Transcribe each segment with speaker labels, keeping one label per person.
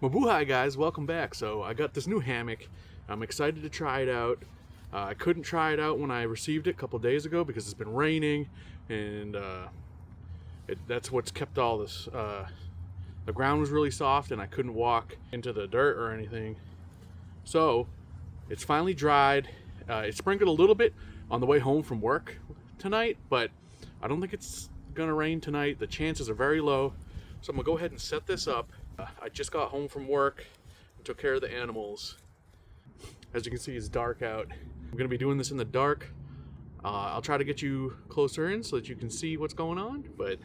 Speaker 1: Mabuhay guys, welcome back. So I got this new hammock. I'm excited to try it out. I couldn't try it out when I received it a couple days ago because it's been raining and that's what's kept all this. The ground was really soft and I couldn't walk into the dirt or anything. So it's finally dried. It sprinkled a little bit on the way home from work tonight, but I don't think it's gonna rain tonight. The chances are very low. So I'm gonna go ahead and set this up. I just got home from work and took care of the animals. As you can see, it's dark out. I'm gonna be doing this in the dark. I'll try to get you closer in so that you can see what's going on, but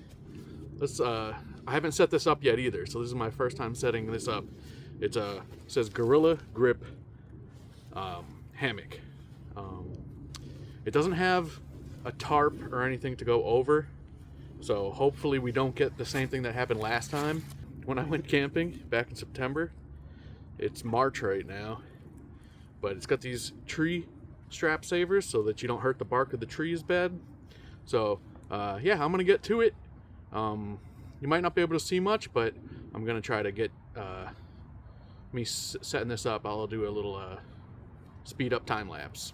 Speaker 1: let's, I haven't set this up yet either, so this is my first time setting this up. It says Gorilla Grip Hammock. It doesn't have a tarp or anything to go over, so hopefully we don't get the same thing that happened last time when I went camping back in September. It's March right now, but it's got these tree strap savers so that you don't hurt the bark of the trees bed. So yeah, I'm gonna get to it. You might not be able to see much, but I'm gonna try to get me setting this up. I'll do a little speed up time lapse.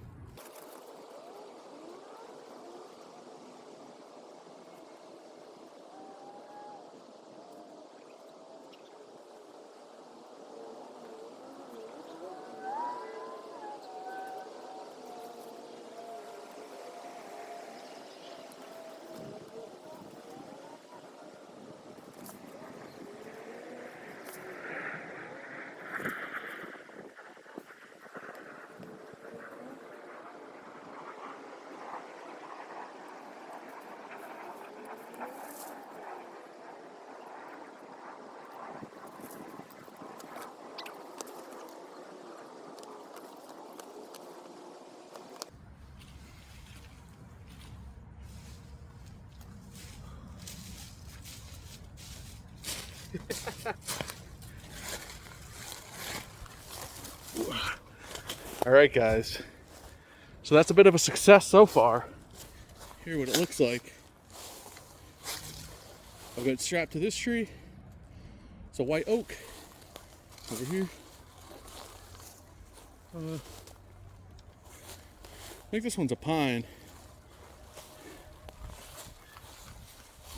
Speaker 1: All right, guys. So that's a bit of a success so far. Here's what it looks like. I've got it strapped to this tree. It's a white oak over here. I think this one's a pine.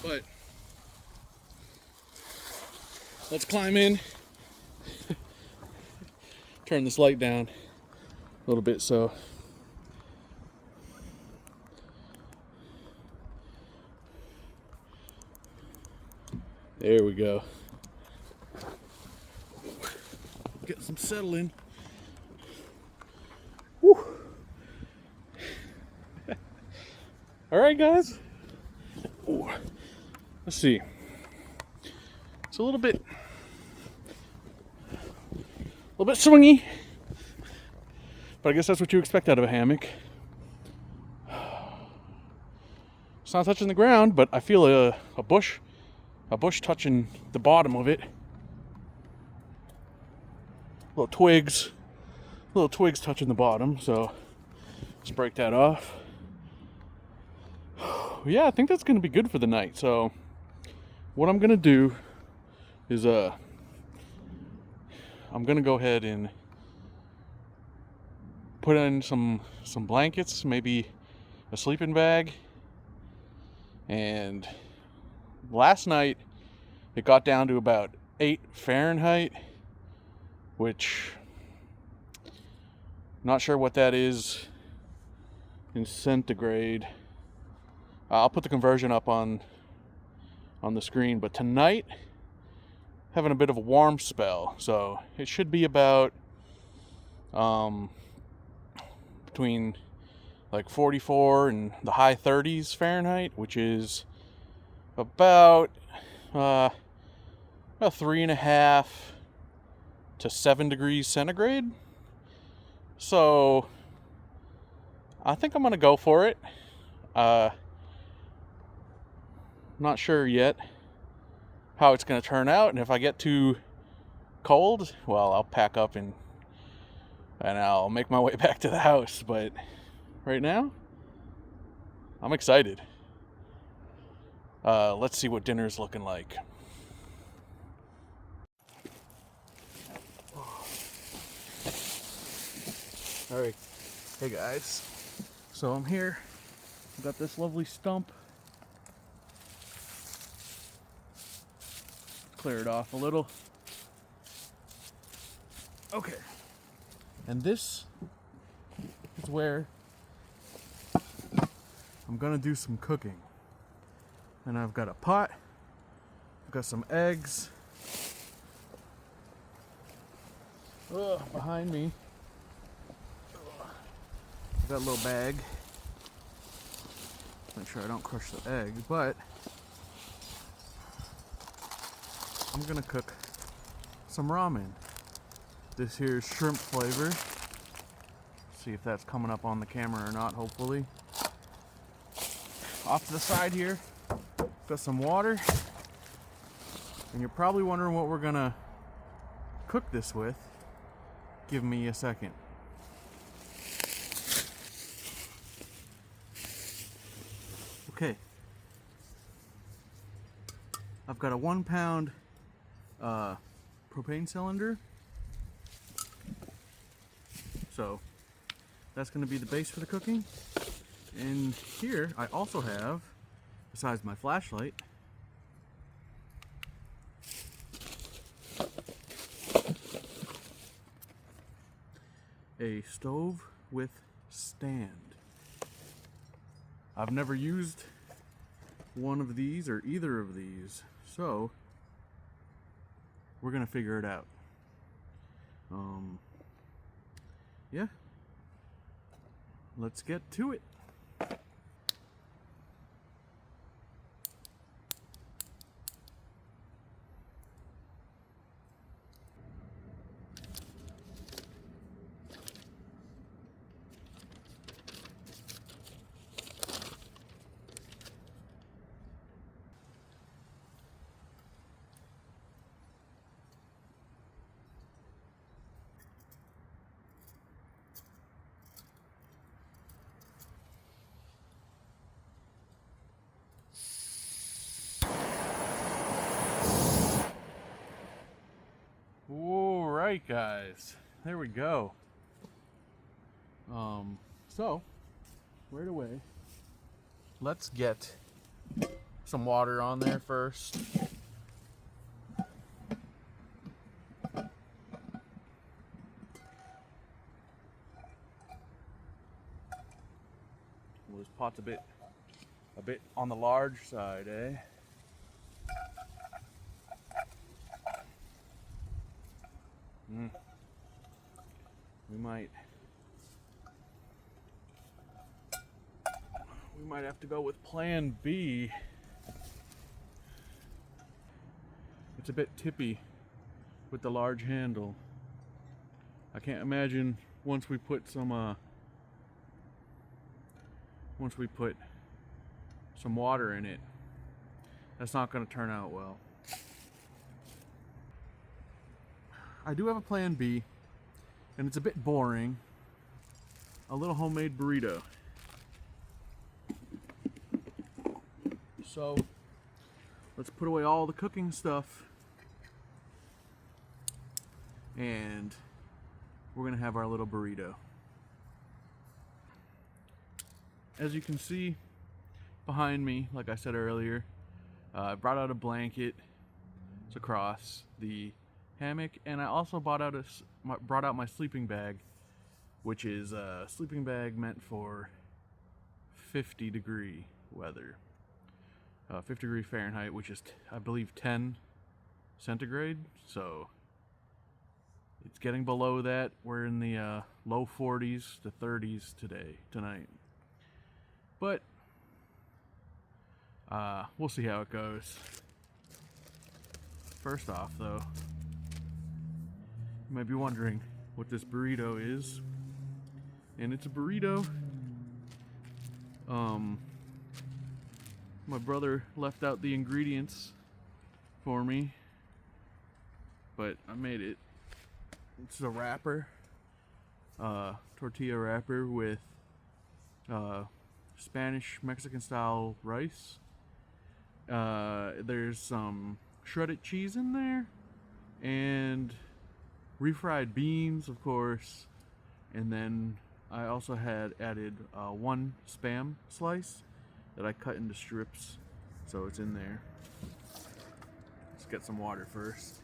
Speaker 1: But let's climb in. Turn this light down a little bit so there we go. Get some settling. Woo. All right, guys. Ooh. Let's see. It's a little bit swingy, but I guess that's what you expect out of a hammock. It's not touching the ground, but I feel a bush touching the bottom of it. Little twigs touching the bottom, so let's break that off. Yeah, I think that's gonna be good for the night. So what I'm gonna do is I'm gonna go ahead and put in some blankets, maybe a sleeping bag. And last night it got down to about 8 Fahrenheit, which not sure what that is in centigrade. I'll put the conversion up on the screen, but tonight having a bit of a warm spell, so it should be about between like 44 and the high 30s Fahrenheit, which is about 3.5 to 7 degrees centigrade. So I think I'm gonna go for it. Not sure yet how it's going to turn out, and if I get too cold, well, I'll pack up and I'll make my way back to the house. But right now, I'm excited. Let's see what dinner's looking like. Alright, hey guys, so I'm here, I've got this lovely stump, clear it off a little, okay, and this is where I'm gonna do some cooking, and I've got a pot, I've got some eggs, behind me. I've got a little bag. Make sure I don't crush the egg, but I'm gonna cook some ramen. This here is shrimp flavor. See if that's coming up on the camera or not, hopefully. Off to the side here, got some water. And you're probably wondering what we're gonna cook this with. Give me a second. Okay, I've got a 1 pound propane cylinder, so that's going to be the base for the cooking. And here I also have, besides my flashlight, a stove with stand. I've never used one of these or either of these, so we're gonna figure it out. Yeah, let's get to it. Alright guys, there we go. So right away, let's get some water on there first. Well, this pot's a bit on the large side, eh? We might have to go with plan B. It's a bit tippy with the large handle. I can't imagine once we put some water in it, that's not going to turn out well. I do have a plan B, and it's a bit boring. A little homemade burrito. So let's put away all the cooking stuff, and we're gonna have our little burrito. As you can see behind me, like I said earlier, I brought out a blanket to cross the hammock, and I also brought out my sleeping bag, which is a sleeping bag meant for 50-degree weather. 50-degree Fahrenheit, which is, I believe, 10 centigrade. So it's getting below that. We're in the low 40s to 30s tonight. But we'll see how it goes. First off, though, you might be wondering what this burrito is. And it's a burrito. My brother left out the ingredients for me, but I made it. It's a wrapper, tortilla wrapper with Spanish Mexican style rice. There's some shredded cheese in there, and refried beans, of course, and then I also had added one Spam slice that I cut into strips, so it's in there. Let's get some water first.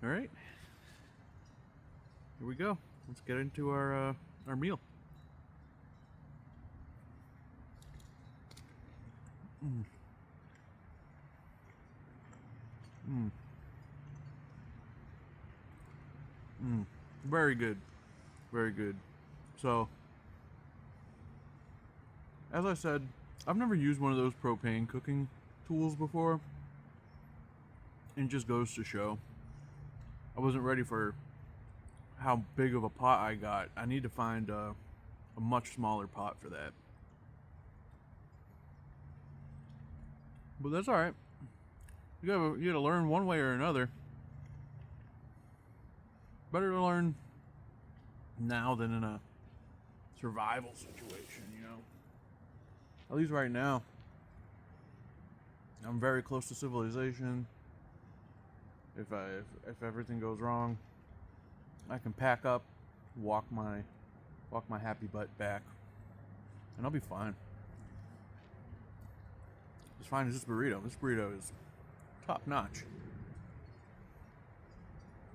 Speaker 1: All right, here we go. Let's get into our meal. Very good, very good. So, as I said, I've never used one of those propane cooking tools before. It just goes to show I wasn't ready for how big of a pot I got. I need to find a much smaller pot for that. But that's alright. You gotta learn one way or another. Better to learn now than in a survival situation, you know. At least right now, I'm very close to civilization. If everything goes wrong, I can pack up, walk my happy butt back, and I'll be fine. As fine as this burrito. This burrito is top notch.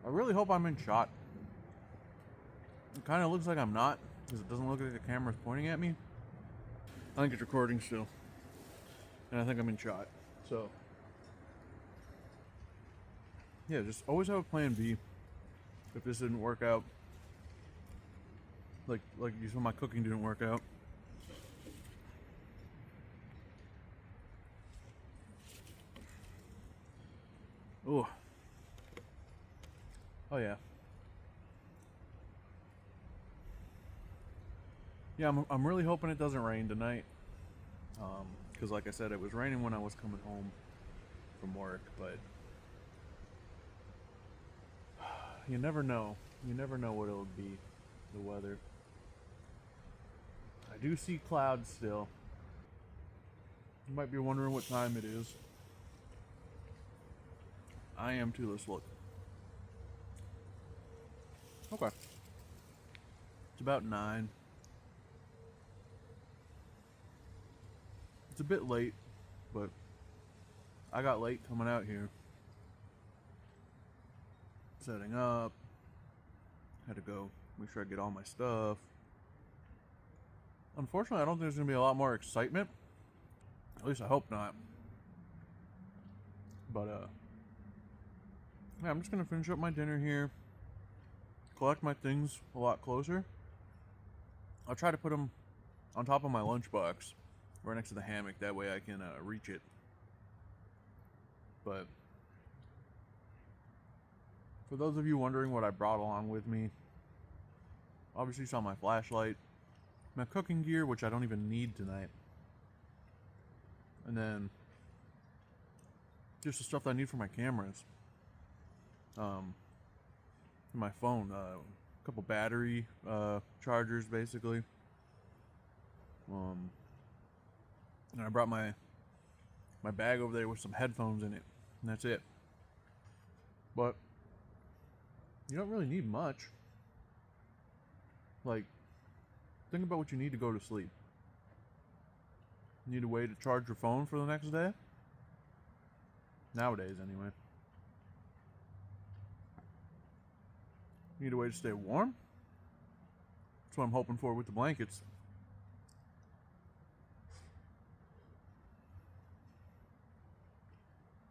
Speaker 1: I really hope I'm in shot. It kind of looks like I'm not, because it doesn't look like the camera's pointing at me. I think it's recording still, and I think I'm in shot. So, yeah, just always have a plan B if this didn't work out. Like you saw, my cooking didn't work out. Oh. Oh yeah. Yeah, I'm really hoping it doesn't rain tonight. Because like I said, it was raining when I was coming home from work, but you never know. You never know what it'll be, the weather. I do see clouds still. You might be wondering what time it is. I am too. Let's look. Okay. It's about 9. It's a bit late, but I got late coming out here. Setting up. Had to go make sure I get all my stuff. Unfortunately, I don't think there's going to be a lot more excitement. At least I hope not. But, yeah, I'm just going to finish up my dinner here. Collect my things a lot closer. I'll try to put them on top of my lunchbox, right next to the hammock. That way I can reach it. But for those of you wondering what I brought along with me, obviously you saw my flashlight, my cooking gear, which I don't even need tonight, and then just the stuff that I need for my cameras. My phone, a couple battery chargers, basically. And I brought my bag over there with some headphones in it, and that's it. But you don't really need much. Like, think about what you need to go to sleep. You need a way to charge your phone for the next day? Nowadays, anyway. You need a way to stay warm? That's what I'm hoping for with the blankets.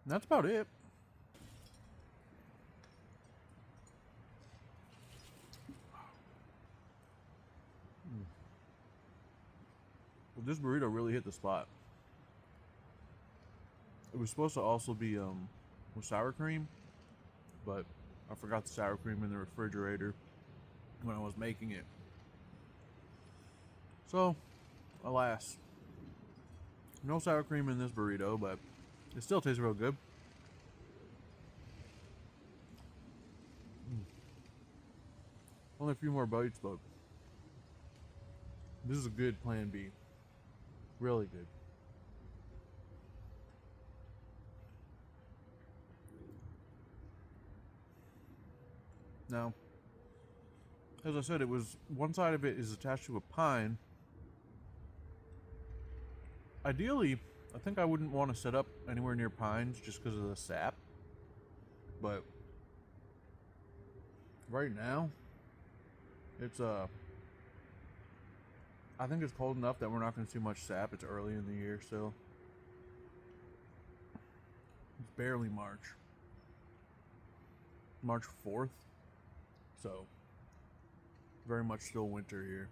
Speaker 1: And that's about it. But this burrito really hit the spot. It was supposed to also be with sour cream, but I forgot the sour cream in the refrigerator when I was making it. So, alas, no sour cream in this burrito, but it still tastes real good. Only a few more bites, but this is a good plan B. Really good.
Speaker 2: Now, as I said, it was one side of it is attached to a pine. Ideally, I think I wouldn't want to set up anywhere near pines just because of the sap. But right now, it's I think it's cold enough that we're not going to see much sap. It's early in the year still. It's barely March 4th. So, very much still winter here.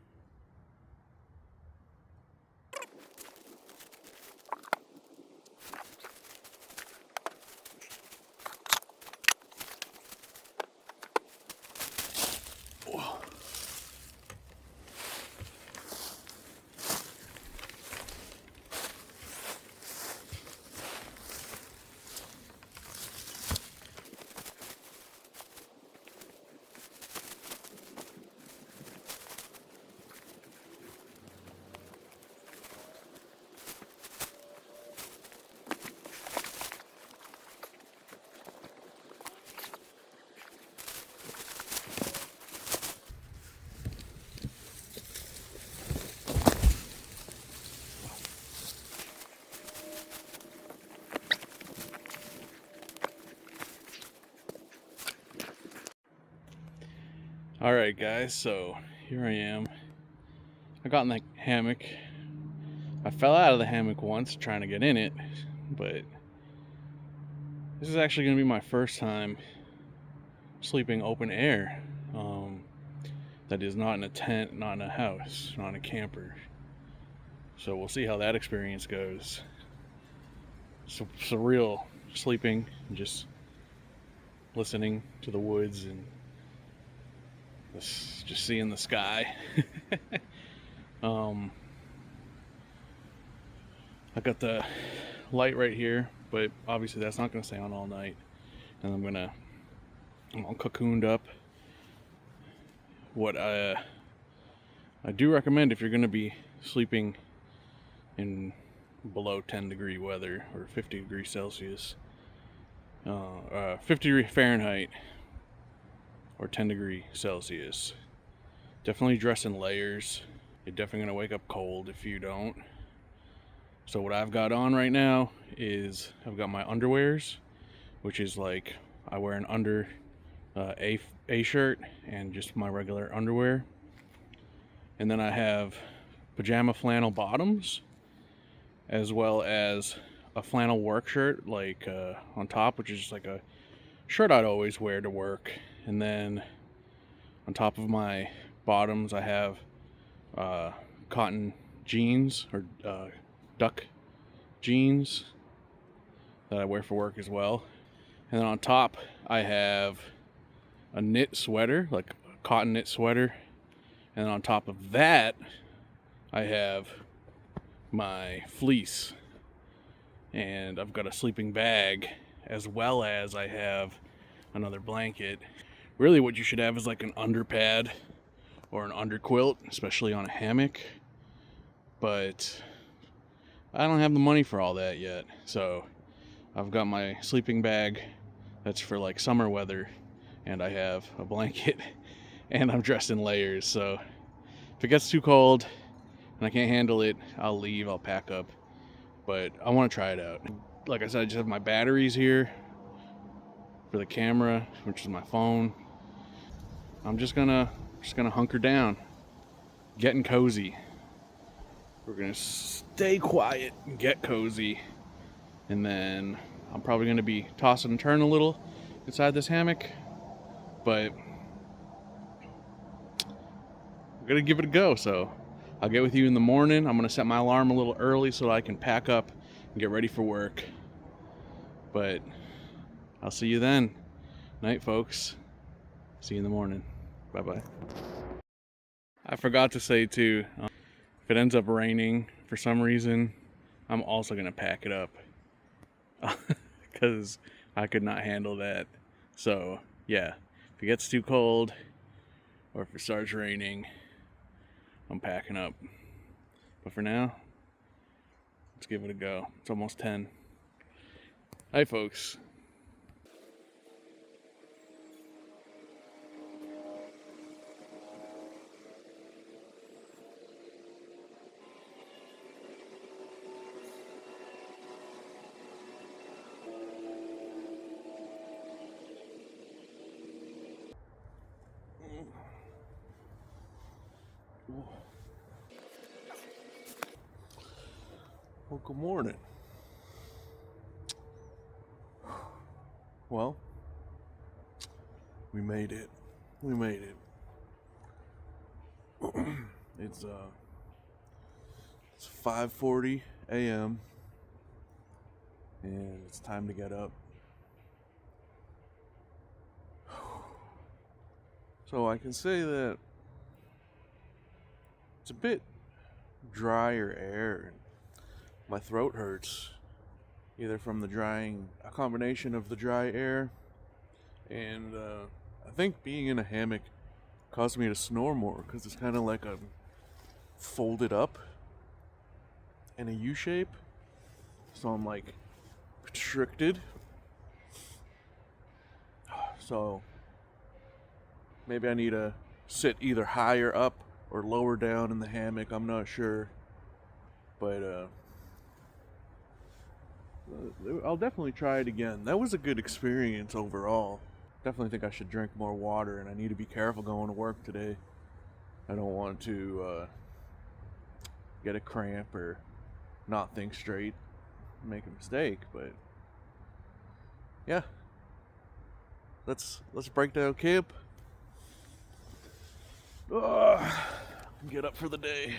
Speaker 1: Alright guys, so here I am. I got in the hammock. I fell out of the hammock once trying to get in it, but this is actually going to be my first time sleeping open air. That is not in a tent, not in a house, not in a camper. So we'll see how that experience goes. So surreal sleeping and just listening to the woods and just seeing the sky. I got the light right here, but obviously that's not going to stay on all night. And I'm all cocooned up. What I do recommend, if you're going to be sleeping in below 10 degree weather or 50 degrees Celsius, 50 degree Fahrenheit or 10 degree Celsius, definitely dress in layers. You're definitely going to wake up cold if you don't. So what I've got on right now is I've got my underwears, which is like I wear an under a shirt and just my regular underwear. And then I have pajama flannel bottoms, as well as a flannel work shirt, like on top, which is just like a shirt I'd always wear to work. And then on top of my bottoms, I have cotton jeans or duck jeans that I wear for work as well. And then on top, I have a knit sweater, like a cotton knit sweater. And then on top of that, I have my fleece. And I've got a sleeping bag, as well as I have another blanket. Really what you should have is like an underpad or an underquilt, especially on a hammock. But I don't have the money for all that yet. So I've got my sleeping bag that's for like summer weather, and I have a blanket, and I'm dressed in layers. So if it gets too cold and I can't handle it, I'll leave, I'll pack up. But I want to try it out. Like I said, I just have my batteries here for the camera, which is my phone. I'm just gonna hunker down, getting cozy. We're gonna stay quiet and get cozy, and then I'm probably gonna be tossing and turn a little inside this hammock, but I'm gonna give it a go. So I'll get with you in the morning. I'm gonna set my alarm a little early so I can pack up and get ready for work. But I'll see you then. Night, folks. See you in the morning. Bye-bye. I forgot to say too, if it ends up raining for some reason, I'm also gonna pack it up because I could not handle that. So yeah, if it gets too cold or if it starts raining, I'm packing up. But for now, let's give it a go. It's almost 10. Hi, folks.
Speaker 2: Well, good morning. Well, we made it. We made it. It's 5:40 a.m. and it's time to get up. So I can say that it's a bit drier air. My throat hurts, either from the drying, a combination of the dry air, and I think being in a hammock caused me to snore more because it's kind of like I'm folded up in a U shape, so I'm like constricted. So maybe I need to sit either higher up or lower down in the hammock. I'm not sure, but I'll definitely try it again. That was a good experience overall. Definitely think I should drink more water, and I need to be careful going to work today. I don't want to get a cramp or not think straight, make a mistake. But yeah, let's break down camp. Get up for the day.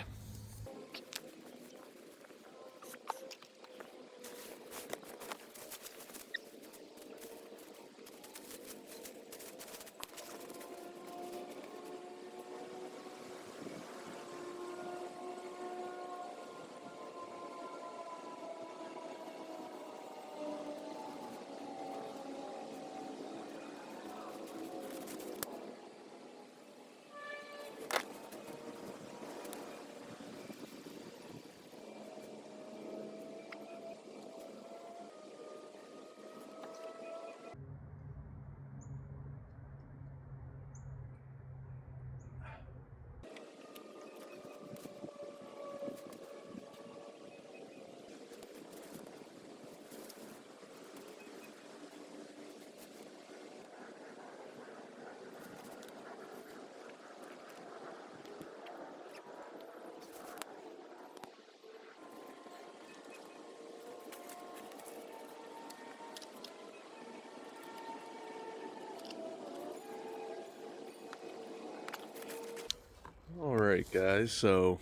Speaker 2: Alright guys, so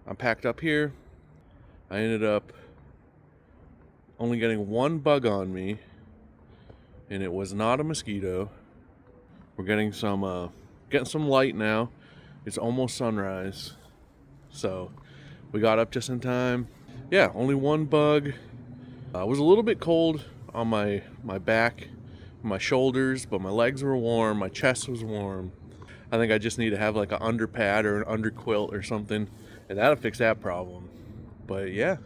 Speaker 2: I'm packed up here. I ended up only getting one bug on me, and it was not a mosquito. We're getting some light now. It's almost sunrise, so we got up just in time. Yeah, only one bug. It was a little bit cold on my back, my shoulders, but my legs were warm, my chest was warm. I think I just need to have like an under pad or an under quilt or something, and that'll fix that problem. But yeah,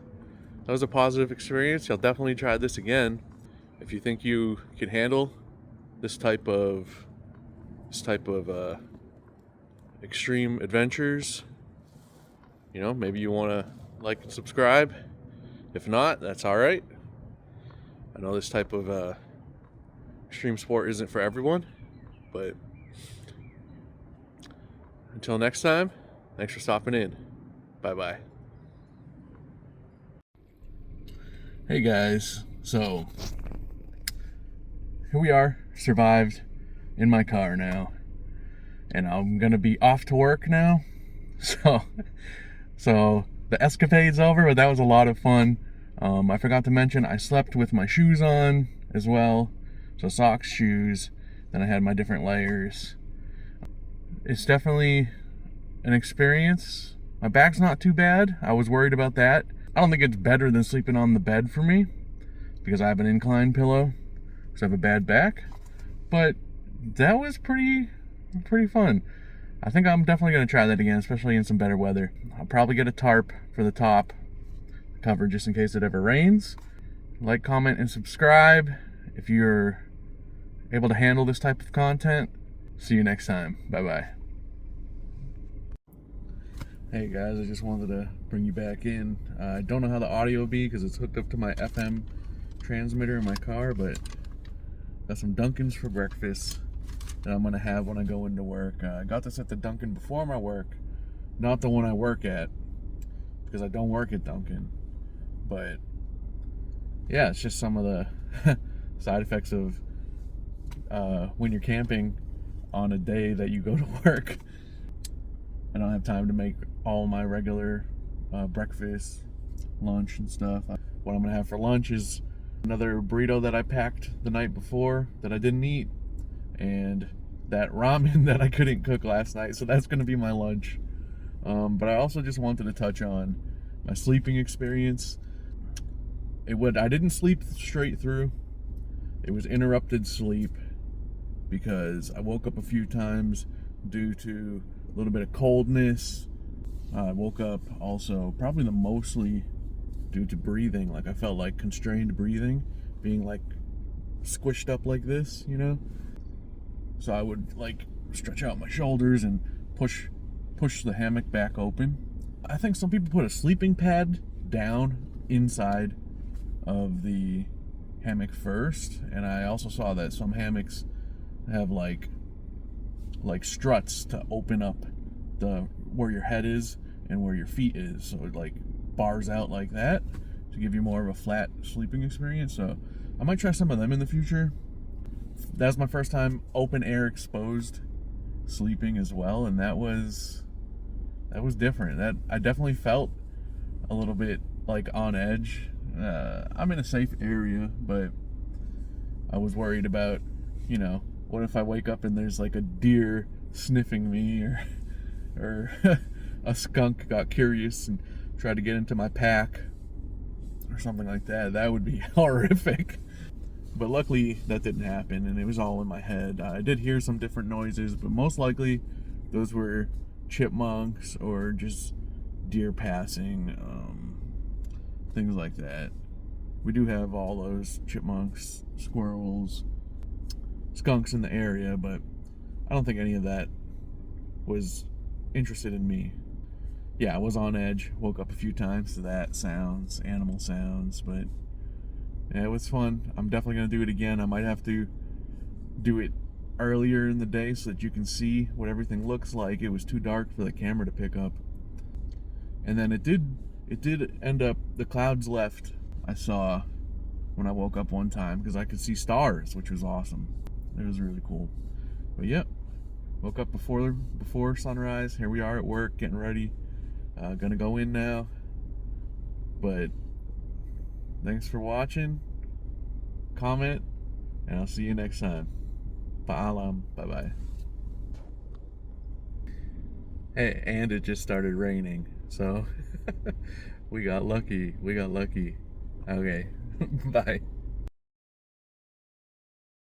Speaker 2: that was a positive experience. I'll definitely try this again. If you think you can handle this type of extreme adventures, you know, maybe you want to like and subscribe. If not, that's all right. I know this type of extreme sport isn't for everyone, but until next time, thanks for stopping in. Bye-bye. Hey guys, so here we are, survived in my car now, and I'm gonna be off to work now. So the escapade's over, but that was a lot of fun. I forgot to mention I slept with my shoes on as well, so socks, shoes, then I had my different layers. It's definitely an experience. My back's not too bad. I was worried about that. I don't think it's better than sleeping on the bed for me, because I have an inclined pillow, because I have a bad back. But that was pretty fun. I think I'm definitely going to try that again, especially in some better weather. I'll probably get a tarp for the top cover just in case it ever rains. Like, comment, and subscribe if you're able to handle this type of content. See you next time. Bye-bye. Hey guys, I just wanted to bring you back in. I don't know how the audio will be because it's hooked up to my FM transmitter in my car, but got some Dunkins for breakfast that I'm going to have when I go into work. I got this at the Dunkin' before my work, not the one I work at, because I don't work at Dunkin'. But yeah, it's just some of the side effects of when you're camping on a day that you go to work. I don't have time to make all my regular breakfast, lunch, and stuff. What I'm gonna have for lunch is another burrito that I packed the night before that I didn't eat, and that ramen that I couldn't cook last night. So that's gonna be my lunch. But I also just wanted to touch on my sleeping experience. I didn't sleep straight through. It was interrupted sleep because I woke up a few times due to a little bit of coldness. I woke up also probably mostly due to breathing. Like I felt like constrained breathing, being like squished up like this, you know? So I would like stretch out my shoulders and push the hammock back open. I think some people put a sleeping pad down inside of the hammock first, and I also saw that some hammocks have like struts to open up where your head is and where your feet is, so it like bars out like that to give you more of a flat sleeping experience. So I might try some of them in the future. That's my first time open air exposed sleeping as well, and that was different. That I definitely felt a little bit like on edge. I'm in a safe area, but I was worried about, what if I wake up and there's like a deer sniffing me, or a skunk got curious and tried to get into my pack or something like that. That would be horrific. But luckily that didn't happen, and it was all in my head. I did hear some different noises, but most likely those were chipmunks or just deer passing, things like that. We do have all those chipmunks, squirrels, skunks in the area, but I don't think any of that was interested in me. Yeah, I was on edge. Woke up a few times to that sounds, animal sounds, but yeah, it was fun. I'm definitely going to do it again. I might have to do it earlier in the day so that you can see what everything looks like. It was too dark for the camera to pick up. And then it did end up, the clouds left, I saw when I woke up one time, because I could see stars, which was awesome. It was really cool. But yep, woke up before sunrise. Here we are at work, getting ready. Gonna go in now. But thanks for watching. Comment, and I'll see you next time. Paalam. Bye-bye. Hey, and it just started raining, so we got lucky. Okay, bye.